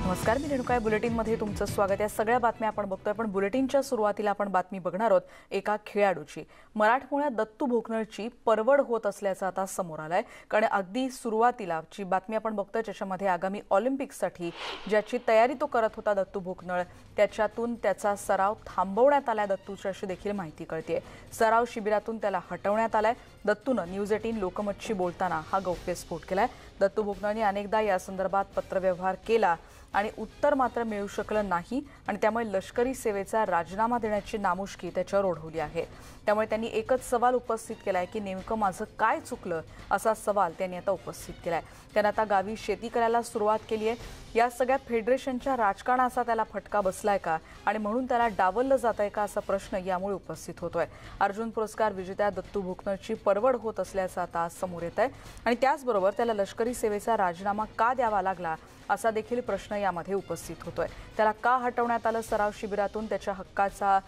नमस्कार, मी रेणुका. बुलेटिनमध्ये तुमचं स्वागत आहे. सगळ्या बातम्या आपण बघतोय, पण बुलेटिनच्या सुरुवातीला आपण बातमी बघणार आहोत एका खेळाडूची. मराठमोळ्या दत्तू भोकनळची परवड होत असल्याचं आता समोर आलंय. कारण अगदी सुरुवातीलाची बातमी आपण बघतोय, ज्याच्यामध्ये आगामी ऑलिम्पिकसाठी ज्याची तयारी तो करत होता दत्तू भोकनळ, त्याच्यातून त्याचा सराव थांबवण्यात आलाय दत्तूची, अशी देखील माहिती कळतेय. सराव शिबिरातून त्याला हटवण्यात आलाय. दत्तूनं न्यूज 18 लोकमतशी बोलताना हा गौप्यस्फोट केलाय. दत्तू भोकनळने अनेकदा या संदर्भात पत्रव्यवहार केला आणि उत्तर मात्र मिळू शकलं नाही आणि त्यामुळे लष्करी सेवेचा राजीनामा देण्याची नामुष्की त्याच्यावर ओढवली आहे. त्यामुळे त्यांनी एकच सवाल उपस्थित केलाय की नेमकं माझं काय चुकलं, असा सवाल त्यांनी आता उपस्थित केलाय. त्यानं आता गावी शेती करायला सुरुवात केली आहे. या सगळ्या फेडरेशनच्या राजकारणाचा त्याला फटका बसलाय का आणि म्हणून त्याला डावललं जात आहे का, असा प्रश्न यामुळे उपस्थित होतोय. अर्जुन पुरस्कार विजेत्या दत्तू भोकनळची परवड होत असल्याचं आता समोर येत आहे आणि त्याचबरोबर त्याला लष्करी सेवेचा राजीनामा का द्यावा लागला, असा देखील प्रश्न यामध्ये उपस्थित होतोय. त्याला का हटवण्यात आलं सराव शिबिरातून? त्याच्या हक्काचा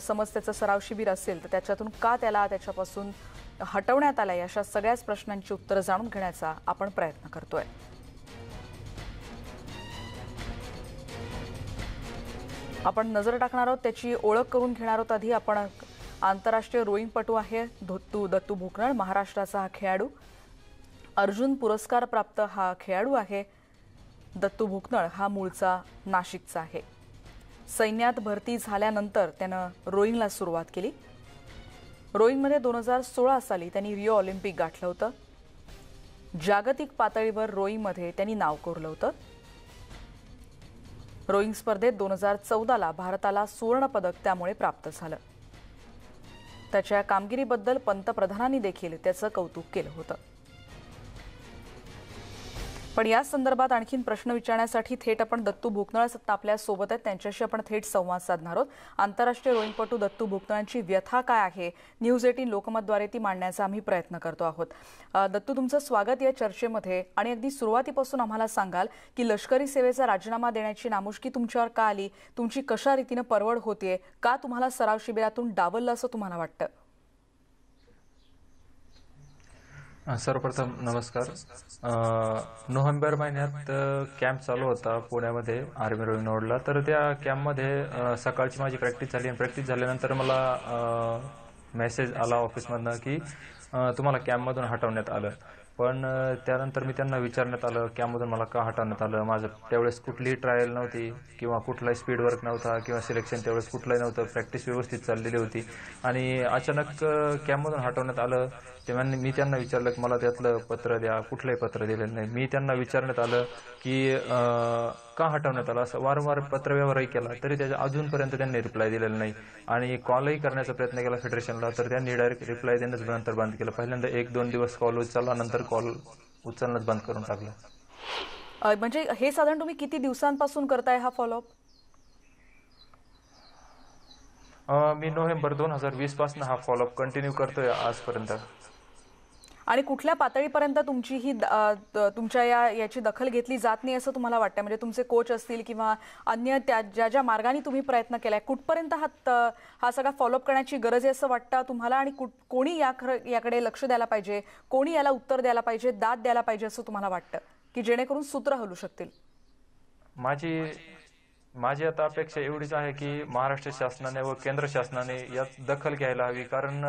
समज त्याचं सराव शिबिर असेल तर त्याच्यातून का त्याला त्याच्यापासून हटवण्यात आलंय, अशा सगळ्याच प्रश्नांची उत्तरं जाणून घेण्याचा आपण प्रयत्न करतोय. आपण नजर टाकणार आहोत, त्याची ओळख करून घेणार आहोत. आधी आपण आंतरराष्ट्रीय रोईंगपटू आहे दत्तू भोकनळ, महाराष्ट्राचा हा खेळाडू. अर्जुन पुरस्कार प्राप्त हा खेळाडू आहे. दत्तू भोकनळ हा मूळचा नाशिकचा आहे. सैन्यात भरती झाल्यानंतर त्यानं रोईंगला सुरुवात केली. रोईंगमध्ये 2016 साली त्यांनी रिओ ऑलिम्पिक गाठलं होतं. जागतिक पातळीवर रोईंगमध्ये त्यांनी नाव कोरलं होतं. रोईंग स्पर्धेत 2014ला भारताला सुवर्णपदक त्यामुळे प्राप्त झालं. त्याच्या कामगिरीबद्दल पंतप्रधानांनी देखील त्याचं कौतुक केलं होतं. पण या संदर्भात आणखीन प्रश्न विचारण्यासाठी थेट आपण दत्तू भोकनळ सत्ता आपल्या सोबत आहेत, त्यांच्याशी आपण थेट संवाद साधणार आहोत. आंतरराष्ट्रीय रोईंगपटू दत्तू भोकनळांची व्यथा काय आहे, न्यूज 18 लोकमतद्वारे ती मांडण्याचा आम्ही प्रयत्न करतो आहोत. दत्तू, तुमचं स्वागत या चर्चेमध्ये. आणि अगदी सुरुवातीपासून आम्हाला सांगाल की लष्करी सेवेचा राजीनामा देण्याची नामुष्की तुमच्यावर का आली, तुमची कशा रीतीनं परवड होतीये, का तुम्हाला सराव शिबिरातून डावललं असं तुम्हाला वाटतं? सर्वप्रथम नमस्कार. नोव्हेंबर महिन्यात कॅम्प चालू होता पुण्यामध्ये आर्मी रोईंग नोडला. तर त्या कॅम्पमध्ये सकाळची माझी प्रॅक्टिस झाली आणि प्रॅक्टिस झाल्यानंतर मला मेसेज आला ऑफिसमधनं की तुम्हाला कॅम्पमधून हटवण्यात आलं. पण त्यानंतर मी त्यांना विचारण्यात आलं कॅम्पमधून मला का हटवण्यात आलं. माझं त्यावेळेस कुठलीही ट्रायल नव्हती किंवा कुठलाही स्पीड वर्क नव्हता किंवा सिलेक्शन त्यावेळेस कुठलंही नव्हतं. प्रॅक्टिस व्यवस्थित चाललेली होती आणि अचानक कॅम्पमधून हटवण्यात आलं. तेव्हा मी त्यांना विचारलं की मला त्यातलं पत्र द्या. कुठलंही पत्र दिलेलं नाही. मी त्यांना विचारण्यात आलं की का हटवण्यात आलं, असं वारंवार पत्रव्यवहारही केला तरी त्याच्या अजूनपर्यंत त्यांनी रिप्लाय दिलेला नाही. आणि कॉलही करण्याचा प्रयत्न केला फेडरेशनला, तर त्यांनी डायरेक्ट रिप्लाय देणंच नंतर बंद केलं. पहिल्यांदा 1-2 दिवस कॉल उचलला, नंतर कॉल उचलणंच बंद करून टाकलं. म्हणजे हे साधारण तुम्ही किती दिवसांपासून करताय हा फॉलोअप? मी नोव्हेंबर 2020 पासून हा फॉलोअप कंटिन्यू करतोय आजपर्यंत. आणि कुठल्या पातळीपर्यंत तुमची ही तुमच्या याची दखल घेतली जात नाही असं तुम्हाला वाटतं? म्हणजे तुमचे कोच असतील किंवा अन्य त्या ज्या मार्गाने तुम्ही प्रयत्न केलाय, कुठपर्यंत हा सगळा फॉलोअप करण्याची गरज आहे असं वाटतं तुम्हाला? आणि कोणी याकडे लक्ष द्यायला पाहिजे, कोणी याला उत्तर द्यायला पाहिजे, दाद द्यायला पाहिजे असं तुम्हाला वाटतं की जेणेकरून सूत्र हलू शकतील? माझी आता अपेक्षा एवढीच आहे की महाराष्ट्र शासनाने व केंद्र शासनाने यात दखल घ्यायला हवी. कारण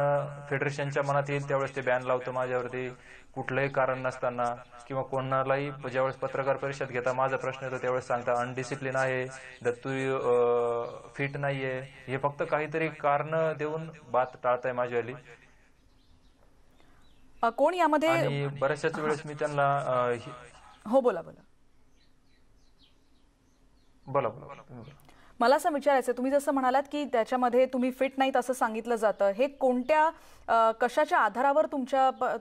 फेडरेशनच्या मनात येईल त्यावेळेस ते बॅन लावतं माझ्यावरती कुठलंही कारण नसताना, किंवा कोणालाही ज्यावेळेस पत्रकार परिषद घेता माझा प्रश्न येतो त्यावेळेस सांगता अनडिसिप्लिन आहे, दत्तू फिट नाहीये. हे फक्त काहीतरी कारण देऊन बात टाळताय माझ्यावाली. कोण यामध्ये? आणि बऱ्याचशाच वेळेस मी त्यांना हो, बोला. मला असं विचारायचं, तुम्ही जसं म्हणालात की त्याच्यामध्ये तुम्ही फिट नाहीत असं सांगितलं जातं, हे कोणत्या कशाच्या आधारावर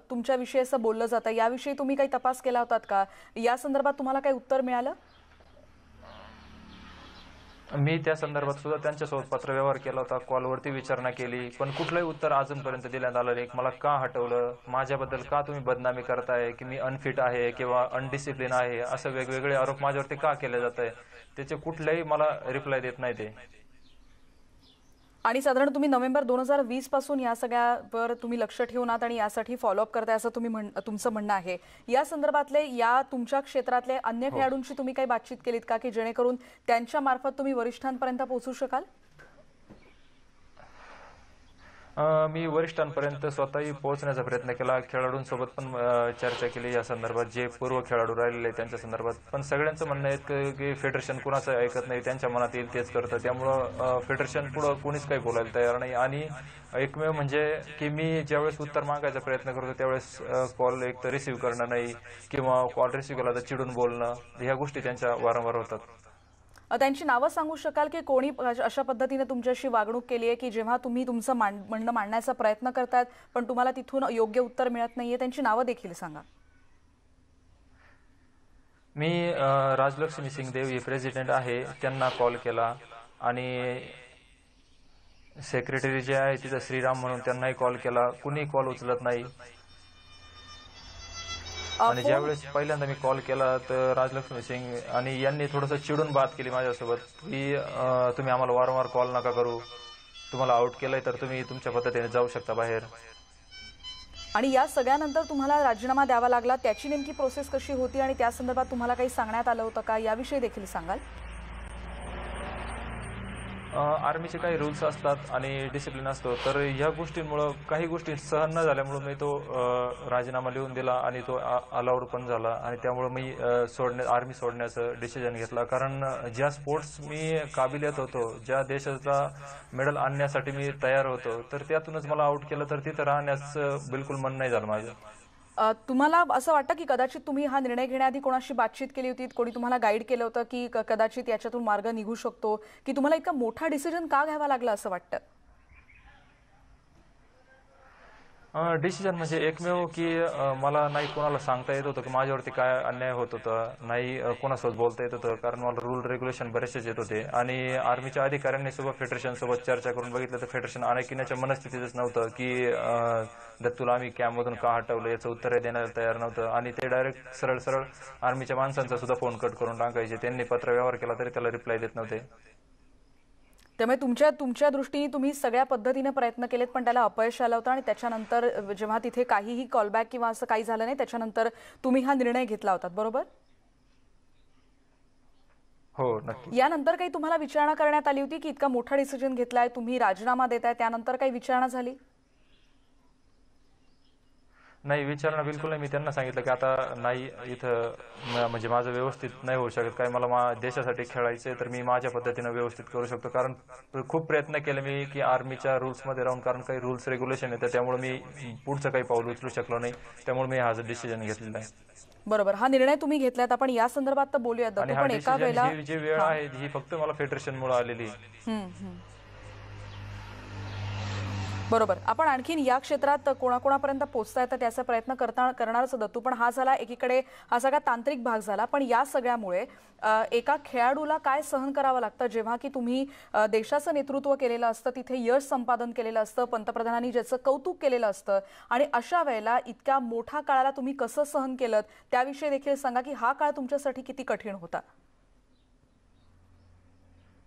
तुमच्याविषयी असं बोललं जातं? याविषयी तुम्ही काही तपास केला होतात का? या संदर्भात तुम्हाला काही उत्तर मिळालं? मी त्या संदर्भात सुद्धा त्यांच्यासोबत पत्रव्यवहार केला होता, कॉलवरती विचारणा केली, पण कुठलंही उत्तर अजूनपर्यंत देण्यात आलं नाही. मला का हटवलं, माझ्याबद्दल का तुम्ही बदनामी करताय, की मी अनफिट आहे किंवा अनडिसिप्लिन आहे, असं वेगवेगळे आरोप माझ्यावरती का केले जात आहे, त्याचे कुठलेही मला रिप्लाय देत नाही ते. आणि साधारण तुम्ही नोव्हेंबर 2020 पासून या सगळ्यावर तुम्ही लक्ष ठेवून आहात आणि यासाठी फॉलोअप करताय असं तुमचं म्हणणं आहे. या संदर्भातले या तुमच्या क्षेत्रातले अन्य हो. खेळाडूंशी तुम्ही काही बातचीत केलीत का की जेणेकरून त्यांच्या मार्फत तुम्ही वरिष्ठांपर्यंत पोहोचू शकाल? मी वरिष्ठांपर्यंत स्वतःही पोहोचण्याचा प्रयत्न केला. खेळाडूंसोबत पण चर्चा केली या संदर्भात, जे पूर्व खेळाडू राहिलेले आहेत त्यांच्या संदर्भात. पण सगळ्यांचं म्हणणं आहे की फेडरेशन कुणाचं ऐकत नाही, त्यांच्या मनात येईल तेच करतं. त्यामुळं फेडरेशन पुढं कोणीच काही बोलायला तयार नाही. आणि एकमेव म्हणजे की मी ज्यावेळेस उत्तर मागायचा प्रयत्न करतो त्यावेळेस कॉल एक तर रिसीव्ह करणं नाही, किंवा कॉल रिसीव्ह केला तर चिडून बोलणं, ह्या गोष्टी त्यांच्या वारंवार होतात. त्यांची नावं सांगू शकाल की कोणी अशा पद्धतीने तुमच्याशी वागणूक केली आहे की जेव्हा तुम्ही तुमचं म्हणणं मांडण्याचा प्रयत्न करतात पण तुम्हाला तिथून योग्य उत्तर मिळत नाहीये? त्यांची नावं देखील सांगा. मी राजलक्ष्मी सिंगदेव हे प्रेसिडेंट आहे, त्यांना कॉल केला. आणि सेक्रेटरी जे आहे तिथं श्रीराम म्हणून, त्यांनाही कॉल केला, कुणी कॉल उचलत नाही. आणि ज्यावेळेस पहिल्यांदा मी कॉल केला तर राजलक्ष्मी सिंग आणि यांनी थोडंसं चिडून बात केली माझ्यासोबत की तुम्ही आम्हाला वारंवार कॉल नका करू, तुम्हाला आउट केलंय तर तुम्ही तुमच्या पद्धतीने जाऊ शकता बाहेर. आणि या सगळ्यानंतर तुम्हाला राजीनामा द्यावा लागला, त्याची नेमकी प्रोसेस कशी होती आणि त्या संदर्भात तुम्हाला काही सांगण्यात आलं होतं का, याविषयी देखील सांगाल? आर्मीचे काही रूल्स असतात आणि डिसिप्लिन असतो, तर ह्या गोष्टींमुळं काही गोष्टी सहन न झाल्यामुळं मी तो राजीनामा लिहून दिला आणि तो अलाउड पण झाला. आणि त्यामुळं मी आर्मी सोडण्याचं डिसिजन घेतला. कारण ज्या स्पोर्ट्स मी काबिलियत होतो, ज्या देशाचा मेडल आणण्यासाठी मी तयार होतो, तर त्यातूनच मला आउट केलं तर तिथं राहण्याचं बिलकुल मन नाही झालं माझं. तुम्हाला असं वाटतं की कदाचित तुम्ही हा निर्णय घेण्याआधी कोणाशी बातचीत केली होती, कोणी तुम्हाला गाईड केलं होतं की कदाचित याच्यातून मार्ग निघू शकतो, की तुम्हाला इतका मोठा डिसिजन का घ्यावा लागला असं वाटतं? डिसिजन म्हणजे एकमेव की मला नाही कोणाला सांगता येत होतं की माझ्यावरती काय अन्याय होत होता, नाही कोणासोबत बोलता येत होतं, कारण मला रूल रेग्युलेशन बरेचसेच येत होते. आणि आर्मीच्या अधिकाऱ्यांनी सोबत फेडरेशनसोबत चर्चा करून बघितलं तर फेडरेशन आणण्याच्या मनस्थितीतच नव्हतं की दत्तूला आम्ही कॅम्पमधून का हटवलं याचं उत्तर देण्याला तयार नव्हतं. आणि ते डायरेक्ट सरळ सरळ आर्मीच्या माणसांचा सुद्धा फोन कट करून टाकायचे. त्यांनी पत्रव्यवहार केला तरी त्याला रिप्लाय देत नव्हते. त्यामुळे तुमच्या दृष्टीने तुम्ही सगळ्या पद्धतीने प्रयत्न केलेत पण त्याला अपयश आलं होतं आणि त्याच्यानंतर जेव्हा तिथे काहीही कॉलबॅक किंवा असं काही झालं नाही त्याच्यानंतर तुम्ही हा निर्णय घेतला होता, बरोबर? हो, नक्की. यानंतर काही तुम्हाला विचारणा करण्यात आली होती की इतका मोठा डिसिजन घेतलाय, तुम्ही राजीनामा देताय, त्यानंतर काही विचारणा झाली? नाही, विचारणा बिलकुल नाही. मी त्यांना सांगितलं की आता नाही इथं म्हणजे माझं व्यवस्थित नाही होऊ शकत, काय मला देशासाठी खेळायचंय तर मी माझ्या पद्धतीनं व्यवस्थित करू शकतो. कारण खूप प्रयत्न केले मी की आर्मीच्या रूल्समध्ये राहून, कारण काही रूल्स रेग्युलेशन येतं त्यामुळे मी पुढचं काही पाऊल उचलू शकलो नाही. त्यामुळे मी हा डिसिजन घेतलेला आहे. बरोबर, हा निर्णय तुम्ही घेतलात. आपण या संदर्भात तर बोलूया. आणि हा डिसिजन, ही जी वेळ आहे ही फक्त मला फेडरेशनमुळे आलेली आहे. बरोबर, आपण आणखीन या क्षेत्रात कोणाकोणापर्यंत पोहोचता येतं त्याचा प्रयत्न करणारच दत्तू. पण हा झाला एकीकडे हा सगळा तांत्रिक भाग झाला, पण या सगळ्यामुळे एका खेळाडूला काय सहन करावं लागतं जेव्हा की तुम्ही देशाचं नेतृत्व केलेलं असतं, तिथे यश संपादन केलेलं असतं, पंतप्रधानांनी ज्याचं कौतुक केलेलं असतं, आणि अशा वेळेला इतक्या मोठ्या काळाला तुम्ही कसं सहन केलं त्याविषयी देखील सांगा की हा काळ तुमच्यासाठी किती कठीण होता?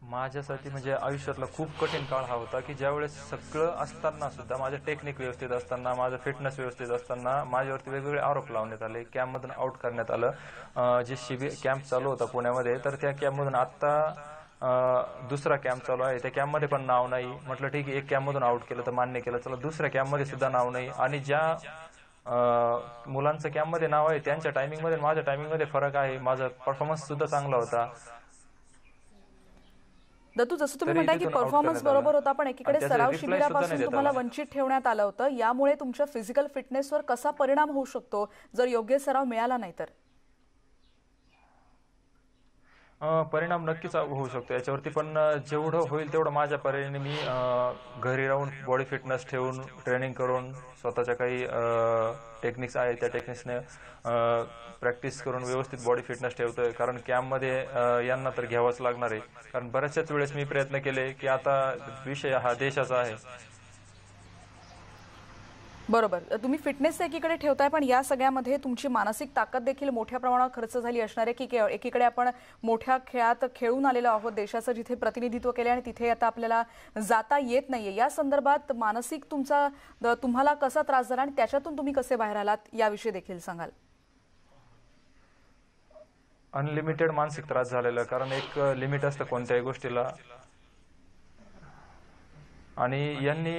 माझ्यासाठी म्हणजे आयुष्यातला खूप कठीण काळ हा होता की ज्यावेळेस सगळं असताना सुद्धा, माझं टेक्निक व्यवस्थित असताना, माझं फिटनेस व्यवस्थित असताना माझ्यावरती वेगवेगळे आरोप लावण्यात आले, कॅम्पमधून आउट करण्यात आलं. जे शिबिर कॅम्प चालू होता पुण्यामध्ये, तर त्या कॅम्पमधून आत्ता दुसरा कॅम्प चालू आहे, त्या कॅम्पमध्ये पण नाव नाही. म्हटलं ठीक आहे, एक कॅम्पमधून आउट केलं तर मान्य केलं, चला दुसऱ्या कॅम्पमध्ये सुद्धा नाव नाही. आणि ज्या मुलांचं कॅम्पमध्ये नाव आहे त्यांच्या टायमिंगमध्ये माझ्या टायमिंगमध्ये फरक आहे, माझा परफॉर्मन्स सुद्धा चांगला होता. दत्तू, जसं तुम्ही म्हणताय की परफॉर्मन्स बरोबर होता, पण एकीकडे सराव शिबिरापासून तुम्हाला वंचित ठेवण्यात आलं होतं. यामुळे तुमच्या फिजिकल फिटनेसवर कसा परिणाम होऊ शकतो जर योग्य सराव मिळाला नाही तर? परिणाम नक्कीच होऊ शकतो याच्यावरती, पण जेवढं होईल तेवढं माझ्या परीने मी घरी राहून बॉडी फिटनेस ठेवून, ट्रेनिंग करून, स्वतःच्या काही टेक्निक्स आहेत त्या टेक्निक्सने प्रॅक्टिस करून व्यवस्थित बॉडी फिटनेस ठेवतोय. कारण कॅम्पमध्ये यांना तर घ्यावंच लागणार आहे. कारण बऱ्याचशाच वेळेस मी प्रयत्न केले की आता विषय हा देशाचा आहे. बरोबर. तुम्ही फिटनेस एकीकडे ठेवताय, पण या सगळ्यामध्ये तुमची मानसिक ताकद देखील मोठ्या प्रमाणावर खर्च झाली असणार आहे, की एकीकडे आपण मोठ्या खेळात खेळून आलेलो आहोत, देशाचं जिथे प्रतिनिधित्व केलं आणि तिथे आता आपल्याला जाता येत नाहीये. या संदर्भात मानसिक तुम्हाला कसा त्रास झाला आणि त्याच्यातून तुम्ही कसे बाहेर आलात याविषयी देखील सांगाल? अनलिमिटेड मानसिक त्रास झालेला, कारण एक लिमिट असतं कोणत्याही गोष्टीला. आणि यांनी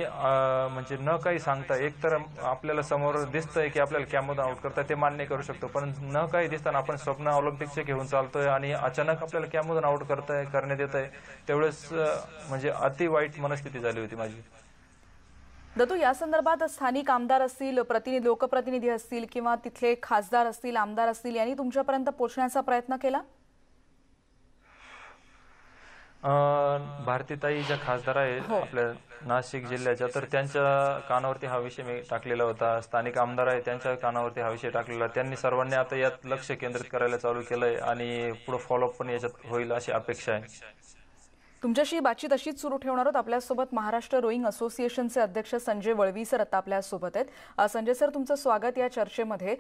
म्हणजे न काही सांगता, एक तर आपल्याला समोर दिसतंय की आपल्याला कॅममधून आउट करताय, ते मान्य करू शकतो, पण न काही दिसताना आपण स्वप्न ऑलिम्पिकचे घेऊन चालतोय आणि अचानक आपल्याला कॅममधून आउट करण्यात येत आहे. त्यावेळेस म्हणजे अति वाईट मनस्थिती झाली होती माझी. दत्तू, या संदर्भात स्थानिक आमदार असतील, लोकप्रतिनिधी असतील किंवा तिथले खासदार असतील, आमदार असतील, यांनी तुमच्यापर्यंत पोहोचण्याचा प्रयत्न केला? भारतीताई ज्या खासदार आहेत आपल्या नाशिक जिल्ह्याच्या, तर त्यांच्या कानावरती हा विषय मी टाकलेला होता. स्थानिक आमदार आहे त्यांच्या कानावरती हा विषय टाकलेला. त्यांनी सर्वांनी आता यात लक्ष केंद्रित करायला चालू केलंय आणि पुढे फॉलोअप पण याच्यात होईल अशी अपेक्षा आहे. तुमच्याशी बातचीत अशीच सुरू ठेवणार आहोत. आपल्यासोबत महाराष्ट्र रोईंग असोसिएशनचे अध्यक्ष संजय वळवी सर आता आपल्यासोबत आहेत. संजय सर, तुमचं स्वागत या चर्चेमध्ये.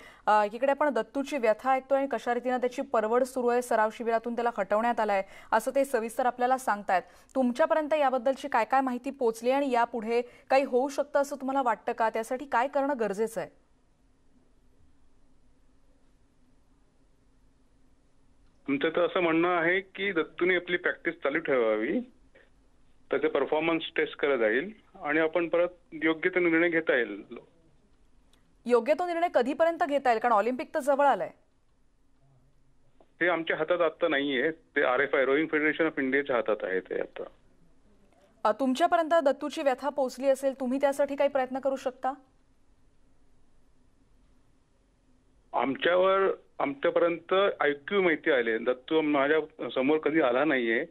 इकडे आपण दत्तूची व्यथा ऐकतोय आणि कशा रीतीने त्याची परवड सुरू आहे, सराव शिबिरातून त्याला हटवण्यात आलाय असं ते सविस्तर आपल्याला सांगतायत. तुमच्यापर्यंत याबद्दलची काय काय माहिती पोहोचली आणि यापुढे काही होऊ शकतं असं तुम्हाला वाटतं का? त्यासाठी काय करणं गरजेचं आहे? आमचं तर असं म्हणणं आहे की दत्तूने आपली प्रॅक्टिस चालू ठेवावी, त्याचे परफॉर्मन्स टेस्ट केला जाईल आणि आपण परत योग्य तो निर्णय घेता येईल. योग्य तो निर्णय कधीपर्यंत घेता येईल? कारण ऑलिम्पिक तर जवळ आलंय. ते आमच्या हातात आता नाहीये, ते RFI रोईंग फेडरेशन ऑफ इंडियाच्या हातात आहे ते आता. तुमच्यापर्यंत दत्तूची व्यथा पोहोचली असेल, तुम्ही त्यासाठी काही प्रयत्न करू शकता? आमच्यापर्यंत ऐक्यू माहिती आले. दत्तू माझ्या समोर कधी आला नाहीये,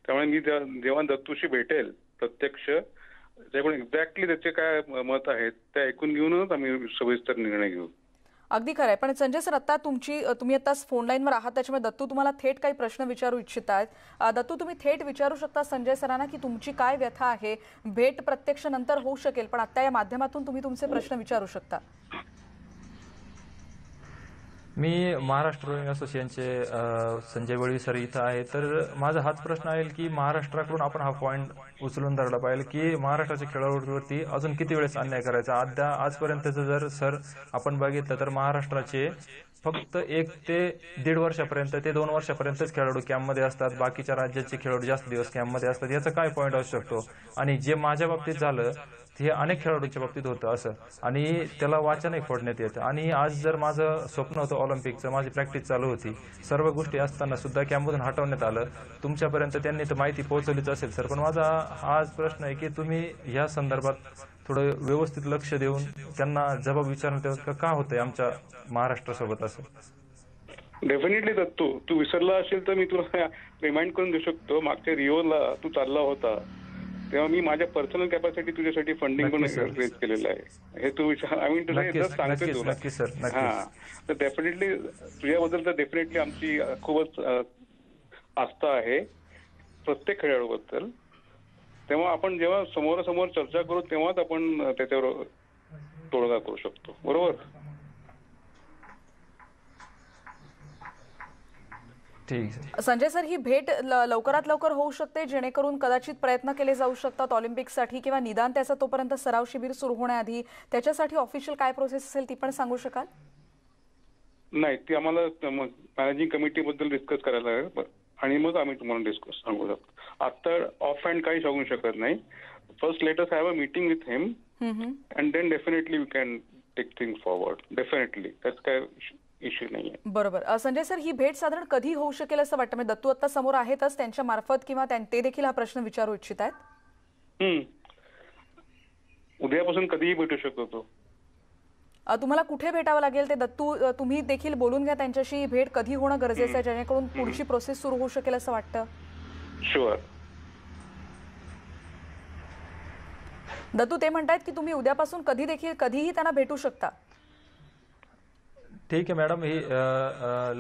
त्यामुळे मी जेव्हा दत्तूशी भेटेल प्रत्यक्ष, त्याच्याकडून एक्झॅक्टली त्याचे काय मत आहेत ते ऐकून घेऊनच आम्ही सविस्तर निर्णय घेऊ. अगदी खरं आहे. पण संजय सर, आता तुम्ही आता फोन लाईनवर आहात, त्याच्यामुळे दत्तू तुम्हाला थेट काही प्रश्न विचारू इच्छित आहेत. दत्तू, तुम्ही थेट विचारू शकता संजय सरांना की तुमची काय व्यथा आहे. भेट प्रत्यक्ष नंतर होऊ शकेल, पण आता या माध्यमातून तुम्ही तुमचे प्रश्न विचारू शकता. मी महाराष्ट्र रोईंग असोसिएशनचे संजय वळवी सर इथं आहे. तर माझा हाच प्रश्न आहे की महाराष्ट्राकडून आपण हा पॉईंट उचलून धरला पाहिजे की महाराष्ट्राच्या खेळाडूंवरती अजून किती वेळेस अन्याय करायचा. आजपर्यंतचं जर सर आपण बघितलं तर महाराष्ट्राचे फक्त 1 ते 1.5 वर्षापर्यंत ते 2 वर्षापर्यंतच खेळाडू कॅम्पमध्ये असतात. बाकीच्या राज्याचे खेळाडू जास्त दिवस कॅम्पमध्ये असतात. याचा काय पॉईंट असू शकतो? आणि जे माझ्या बाबतीत झालं हे अनेक खेळाडूंच्या बाबतीत होतं असं, आणि त्याला वाचनही फोडण्यात येतं. आणि आज जर माझं स्वप्न होतं ऑलिम्पिकचं, माझी प्रॅक्टिस चालू होती, सर्व गोष्टी असताना सुद्धा कॅम्पमधून हटवण्यात आलं. तुमच्यापर्यंत त्यांनी तर माहिती पोहोचवलीच असेल सर, पण माझा आज प्रश्न आहे की तुम्ही या संदर्भात थोडं व्यवस्थित लक्ष देऊन त्यांना जबाब विचारण्यात का होतंय आमच्या महाराष्ट्रासोबत असं? डेफिनेटली दत्तू, तू विसरला असेल तर मी तुला रिमाइंड करून देऊ शकतो. मागच्या रिओला तू चालला होता तेव्हा मी माझ्या पर्सनल कॅपॅसिटी तुझ्यासाठी फंडिंग पण रेज केलेलं आहे. हे तू आय मीन तुला सांगते तुला. हा, तर डेफिनेटली तुझ्याबद्दल तर डेफिनेटली आमची खूपच आस्था आहे प्रत्येक खेळाडूबद्दल. तेव्हा आपण जेव्हा समोरासमोर चर्चा करू तेव्हाच आपण त्याच्यावर तोडगा करू शकतो, बरोबर? संजय सर, ही भेट लवकरात लवकर होऊ शकते जेणेकरून कदाचित प्रयत्न केले जाऊ शकतात ऑलिम्पिकसाठी, किंवा निदान त्याचा तोपर्यंत सराव शिबिर सुरू होण्याआधी त्याच्यासाठी ऑफिशियल काय प्रोसेस असेल ती पण सांगू शकाल? नाही, ती आम्हाला मॅनेजिंग कमिटी बद्दल डिस्कस करायला आहे आणि मग आम्ही तुम्हाला डिस्कस सांगू शकतो. आता ऑफ हँड काही सांगू शकत नाही. First let us have a meeting with him and then definitely we can take things forward. Definitely त्याच काय इश्यू नाहीये. बरोबर. संजय सर, ही भेट साधारण कधी होऊ शकेल असं वाटतं? म्हणजे दत्तू आता समोर आहेतच, त्यांच्या मार्फत किंवा ते देखील हा प्रश्न विचारू इच्छित आहेत? उद्यापासून कधीही भेटू शकतो. तुम्हाला कुठे भेटावं लागेल ते दत्तू? तुम्ही देखील बोलून घ्या त्यांच्याशी. भेट कधी होणं गरजेचं आहे जेणेकरून पुढची प्रोसेस सुरू होऊ शकेल असं वाटतं? शुअर. दत्तू, ते म्हणतायत की तुम्ही उद्यापासून कधीही त्यांना भेटू शकता. ठीक आहे मॅडम, ही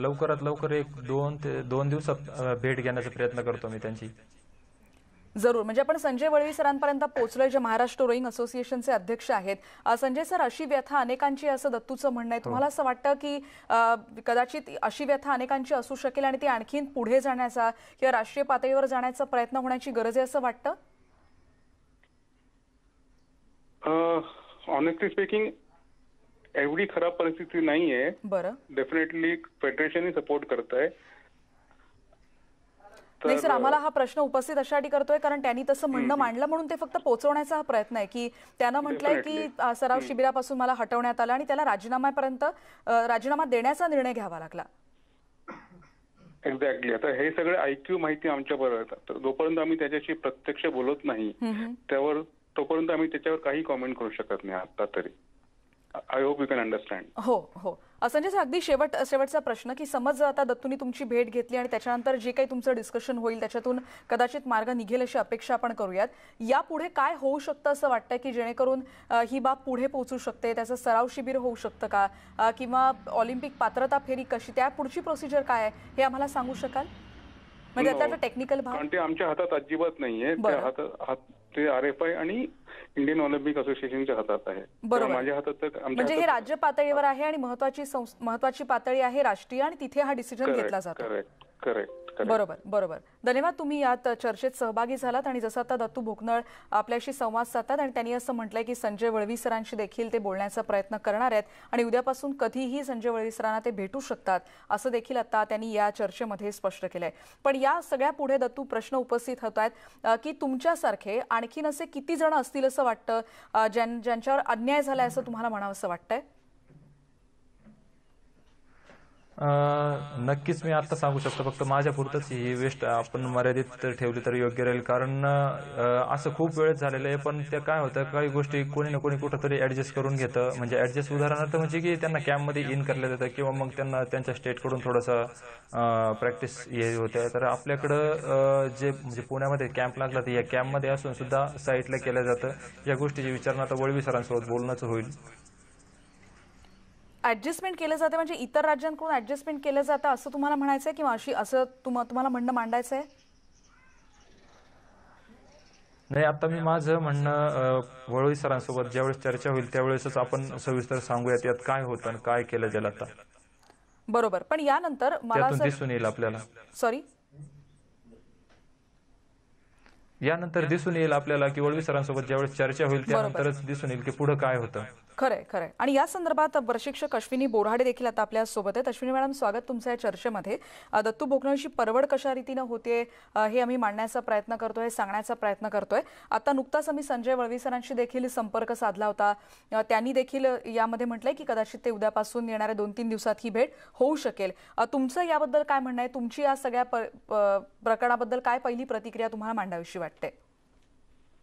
लवकरात लवकर 1-2 दिवसात भेट घेण्याचा प्रयत्न करतो मी त्यांची. जरूर, म्हणजे आपण संजय वळवी सरांपर्यंत पोहोचलोय, जे महाराष्ट्र रोईंग असोसिएशनचे अध्यक्ष आहेत. संजय सर, अशी व्यथा अनेकांची असं दत्तूचं म्हणणं आहे. तुम्हाला असं वाटतं की कदाचित अशी व्यथा अनेकांची असू शकेल आणि ती आणखीन पुढे जाण्याचा किंवा राष्ट्रीय पातळीवर जाण्याचा प्रयत्न होण्याची गरज आहे असं वाटतं? ऑनेस्टली स्पीकिंग एवढी खराब परिस्थिती नाहीये. बरं, डेफिनेटली फेडरेशनही सपोर्ट करत आहे. नाही सर, आम्हाला हा प्रश्न उपस्थित अशासाठी करतोय कारण त्यांनी तसं म्हणणं मांडलं म्हणून ते फक्त पोहोचवण्याचा हा प्रयत्न आहे की त्यानं म्हटलंय की सराव शिबिरापासून मला हटवण्यात आलं आणि त्याला राजीनामा देण्याचा निर्णय घ्यावा लागला. एक्झॅक्टली. आता हे सगळे ऐक्यू माहिती आमच्या बरोबर येतात, तर जोपर्यंत आम्ही त्याच्याशी प्रत्यक्ष बोलत नाही तोपर्यंत आम्ही त्याच्यावर काही कॉमेंट करू शकत नाही आता तरी. I hope you can understand. हो हो. संजय सर, अगदी शेवटचा प्रश्न की समज आता दत्तूंनी तुमची भेट घेतली आणि त्याच्यानंतर जे काही तुमचं डिस्कशन होईल त्याच्यातून कदाचित मार्ग निघेल अशी अपेक्षा आपण करूयात. यापुढे काय होऊ शकतं असं वाटतं की जेणेकरून ही बाब पुढे पोहोचू शकते? त्याचं सराव शिबिर होऊ शकतं का, किंवा ऑलिम्पिक पात्रता फेरी कशी, त्या पुढची प्रोसिजर काय आहे हे आम्हाला सांगू शकाल? म्हणजे त्याचा टेक्निकल भाग. कारण ते आमच्या हातात अजिबात नाहीये. ते RFI आणि इंडियन ऑलिम्पिक असोसिएशनच्या हातात आहे. बरोबर. माझ्या हातात म्हणजे हे राज्य पातळीवर आहे आणि महत्वाची पातळी आहे राष्ट्रीय, आणि तिथे हा डिसिजन घेतला जातो. करेक्ट. बरोबर बरोबर. धन्यवाद, तुम्ही यात चर्चेत सहभागी झालात. आणि जसं आता दत्तू भोकनळ आपल्याशी संवाद साधतात आणि त्यांनी असं म्हटलंय की संजय वळवी सरांशी देखील ते बोलण्याचा प्रयत्न करणार आहेत आणि उद्यापासून कधीही संजय वळवी सरांना ते भेटू शकतात असं देखील आता त्यांनी या चर्चेमध्ये स्पष्ट केलंय. पण या सगळ्या पुढे दत्तू प्रश्न उपस्थित होत आहेत की तुमच्यासारखे आणखीन असे किती जण असतील असं वाटतं ज्यांच्यावर अन्याय झालाय असं तुम्हाला म्हणावं असं वाटतंय? नक्कीच मी आता सांगू शकतो, फक्त माझ्या पुरतच ही वेस्ट आपण मर्यादित ठेवली तर योग्य राहील. कारण असं खूप वेळेस झालेलं आहे. पण ते काय होतं, काही गोष्टी कोणी ना कोणी कुठंतरी ऍडजस्ट करून घेतं. म्हणजे ऍडजस्ट उदाहरणार्थ म्हणजे की त्यांना कॅम्पमध्ये इन करलं जातं किंवा मग त्यांना त्यांच्या स्टेटकडून थोडंसं प्रॅक्टिस हे होतं. तर आपल्याकडं जे म्हणजे पुण्यामध्ये कॅम्प लागला तर या कॅम्पमध्ये असून सुद्धा साईटला केलं जातं. या गोष्टीची विचारणा आता वळवी सरांसोबत बोलणंच होईल. ऍडजस्टमेंट केलं जातं म्हणजे इतर राज्यांकडून ऍडजस्टमेंट केलं जातं असं तुम्हाला म्हणायचंय किंवा असं तुम्हाला म्हणणं मांडायचंय? नाही, आता मी माझं म्हणणं वळवी सरांसोबत ज्यावेळेस चर्चा होईल त्यावेळेसच आपण सविस्तर सांगूयात यात काय होतं आणि काय केलं जाईल आता. बरोबर. पण यानंतर मला दिसून येईल आपल्याला. सॉरी, यानंतर दिसून येईल आपल्याला की वळवी सरांसोबत ज्यावेळेस चर्चा होईल त्यानंतरच दिसून येईल की पुढे काय होतं. खरंय. आणि या संदर्भात प्रशिक्षक अश्विनी बोराडे देखील आता आपल्या सोबत आहेत. अश्विनी मॅडम, स्वागत तुमचं या चर्चेमध्ये. दत्तू भोकनळची परवड कशा रीतीनं होते हे आम्ही मांडण्याचा प्रयत्न करतोय, सांगण्याचा प्रयत्न करतोय. आता नुकताच आम्ही संजय वळवी सरांशी देखील संपर्क साधला होता. त्यांनी देखील यामध्ये म्हटलंय की कदाचित ते उद्यापासून येणाऱ्या 2-3 दिवसात ही भेट होऊ शकेल. तुमचं याबद्दल काय म्हणणं आहे? तुमची या सगळ्या प्रकरणाबद्दल काय पहिली प्रतिक्रिया तुम्हाला मांडावीशी वाटते?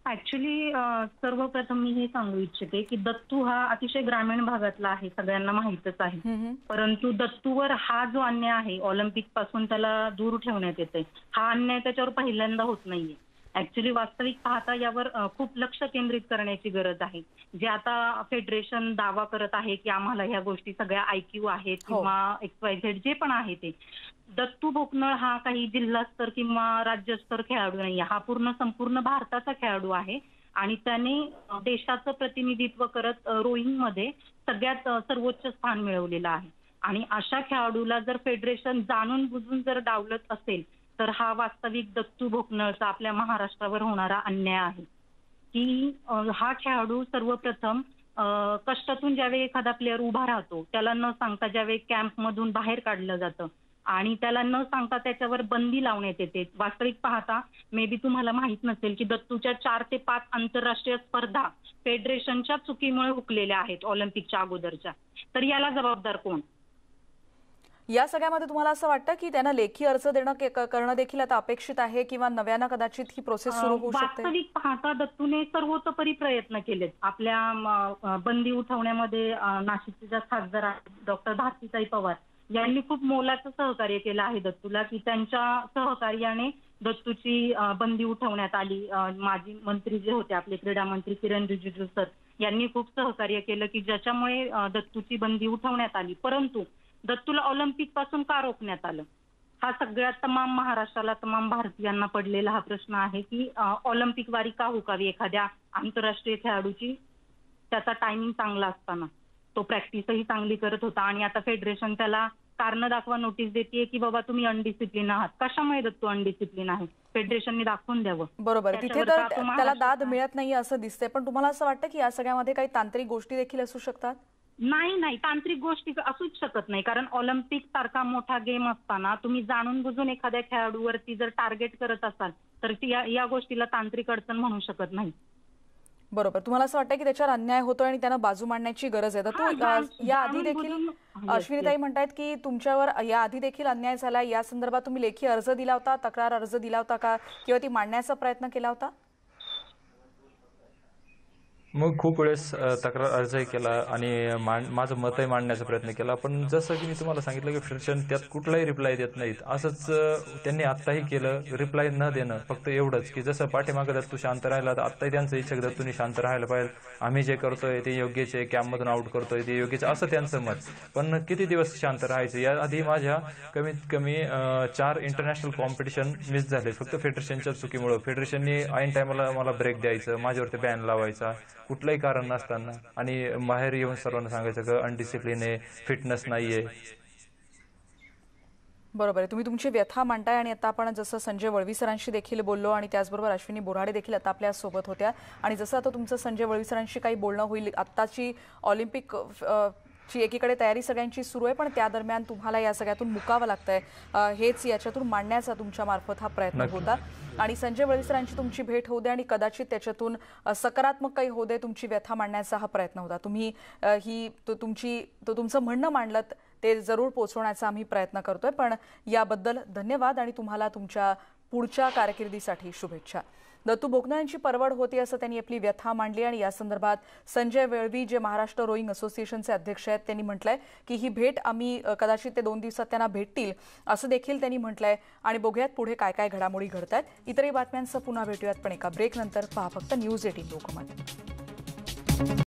ऍक्च्युली सर्वप्रथम मी हे सांगू इच्छिते की दत्तू हा अतिशय ग्रामीण भागातला आहे, सगळ्यांना माहीतच आहे. परंतु दत्तूवर हा जो अन्याय आहे ऑलिम्पिक पासून त्याला दूर ठेवण्यात येते, हा अन्याय त्याच्यावर पहिल्यांदा होत नाहीये. ऍक्च्युली वास्तविक पाहता यावर खूप लक्ष केंद्रित करण्याची गरज आहे. जे आता फेडरेशन दावा करत आहे की आम्हाला ह्या गोष्टी सगळ्या IQ आहेत किंवा XYZ जे पण आहे ते, दत्तू भोकनळ हा काही जिल्हास्तर किंवा राज्यस्तर खेळाडू नाही, हा संपूर्ण भारताचा खेळाडू आहे. आणि त्याने देशाचं प्रतिनिधित्व करत रोईंगमध्ये सगळ्यात सर्वोच्च स्थान मिळवलेलं आहे. आणि अशा खेळाडूला जर फेडरेशन जाणून बुजून जर डावलत असेल तर हा वास्तविक दत्तू भोकनळचा आपल्या महाराष्ट्रावर होणारा अन्याय आहे. की हा खेळाडू सर्वप्रथम कष्टातून ज्यावेळी एखादा प्लेअर उभा राहतो त्याला न सांगता ज्यावेळी कॅम्पमधून बाहेर काढलं जातं आणि त्याला न सांगता त्याच्यावर बंदी लावण्यात येते. वास्तविक पाहता मे बी तुम्हाला माहित नसेल की दत्तूच्या 4 ते 5 आंतरराष्ट्रीय स्पर्धा फेडरेशनच्या चुकीमुळे हुकलेल्या आहेत ऑलिम्पिकच्या अगोदरच्या. तर याला जबाबदार कोण? या सगळ्यामध्ये तुम्हाला असं वाटतं की त्यांना लेखी अर्ज करणं देखील आता अपेक्षित आहे किंवा नव्यानं कदाचित ही प्रोसेस सुरू होऊ शकते? वास्तविक पाहता दत्तूने सर्वतोपरी प्रयत्न केलेत. आपल्या बंदी उठवण्यामध्ये नाशिकचे ज्या खासदार आहेत डॉक्टर भारतीताई पवार यांनी खूप मोलाचं सहकार्य केलं आहे दत्तूला, की त्यांच्या सहकार्याने दत्तूची बंदी उठवण्यात आली. माजी मंत्री जे होते आपले क्रीडा मंत्री किरण रिजिजू सर यांनी खूप सहकार्य केलं की ज्याच्यामुळे दत्तूची बंदी उठवण्यात आली. परंतु दत्तूला ऑलिम्पिक पासून का रोखण्यात आलं हा सगळ्या तमाम महाराष्ट्राला, तमाम भारतीयांना पडलेला हा प्रश्न आहे की ऑलिम्पिक वारी का हुकावी एखाद्या आंतरराष्ट्रीय खेळाडूची, त्याचा टायमिंग चांगला असताना. तो प्रॅक्टिसही चांगली करत होता आणि आता फेडरेशन त्याला कारण दाखवा नोटीस देते की बाबा तुम्ही अनडिसिप्लिन आहात. कशामुळे दत्तू अनडिसिप्लिन आहे? फेडरेशनने दाखवून द्यावं. बरोबर, तिथे तर त्याला दाद मिळत नाहीये असं दिसतंय. पण तुम्हाला असं वाटतं की या सगळ्यामध्ये काही तांत्रिक गोष्टी देखील असू शकतात? नाही, तांत्रिक गोष्टी असूच शकत नाही. कारण ऑलिम्पिक सारखा मोठा गेम असताना तुम्ही जाणून बुजून एखाद्या खेळाडूवरती जर टार्गेट करत असाल तर या गोष्टीला तांत्रिक अडचण म्हणू शकत नाही. बरोबर, तुम्हाला असं वाटतं की त्याच्यावर अन्याय होतोय आणि त्यांना बाजू मांडण्याची गरज आहे? तर या आधी देखील अश्विनीताई म्हणतायत की तुमच्यावर या आधी देखील अन्याय झाला, या संदर्भात तुम्ही लेखी अर्ज दिला होता, तक्रार अर्ज दिला होता का, किंवा ती मांडण्याचा प्रयत्न केला होता? मग खूप वेळेस तक्रार अर्जही केला आणि माझं मतही मांडण्याचा प्रयत्न केला. पण जसं की मी तुम्हाला सांगितलं की फेडरेशन त्यात कुठलाही रिप्लाय देत नाहीत. असंच त्यांनी आत्ताही केलं, रिप्लाय न देणं. फक्त एवढंच की जसं पाठीमागं दत्तू शांत राहिला, तर आत्ताही त्यांचं इच्छा दत्तूनी शांत राहायला पाहिजे, आम्ही जे करतोय ते योग्यच आहे, कॅम्पमधून आउट करतोय ते योग्यच, असं त्यांचं मत. पण किती दिवस शांत राहायचं? याआधी माझ्या कमीत कमी 4 इंटरनॅशनल कॉम्पिटिशन मिस झाले फक्त फेडरेशनच्या चुकीमुळं. फेडरेशनने ऐन टायमाला मला ब्रेक द्यायचं, माझ्यावरती बॅन लावायचा कुठलंही कारण नसताना, आणि बाहेर येऊन सर्वांना सांगायचं की अनडिसिप्लिन आहे, फिटनेस नाहीये. बरोबर आहे, तुम्ही तुमची व्यथा मांडताय. आणि आता आपण जसं संजय वळवी सरांशी देखील बोललो आणि त्याचबरोबर अश्विनी बोराडे देखील आता आपल्या सोबत होत्या. आणि जसं आता तुमचं संजय वळवी सरांशी काही बोलणं होईल, आत्ताची ऑलिम्पिक ची एकीकडे तयारी सगळ्यांची सुरू आहे, पण त्या दरम्यान तुम्हाला या सगळ्यातून मुकावं लागतंय, हेच याच्यातून मांडण्याचा तुमच्या मार्फत हा प्रयत्न होता. आणि संजय वळवी सरांची तुमची भेट होऊ दे आणि कदाचित त्याच्यातून सकारात्मक काही होऊ दे, तुमची व्यथा मांडण्याचा हा प्रयत्न होता. तुम्ही तुमचं म्हणणं मांडलं ते जरूर पोचवण्याचा आम्ही प्रयत्न करतोय. पण याबद्दल धन्यवाद आणि तुम्हाला तुमच्या पुढच्या कारकिर्दीसाठी शुभेच्छा. दत्तू भोकनळ यांची परवड होती असं त्यांनी आपली व्यथा मांडली. आणि या संदर्भात संजय वळवी, जे महाराष्ट्र रोईंग असोसिएशनचे अध्यक्ष आहेत, त्यांनी म्हटलंय की ही भेट आम्ही कदाचित ते 2 दिवसात त्यांना भेटतील असं देखील त्यांनी म्हटलंय. आणि बघूयात पुढे काय काय घडामोडी घडतायत. इतरही बातम्यांसह पुन्हा भेटूयात, पण एका ब्रेक नंतर. पहा फक्त न्यूज 18 लोकमत.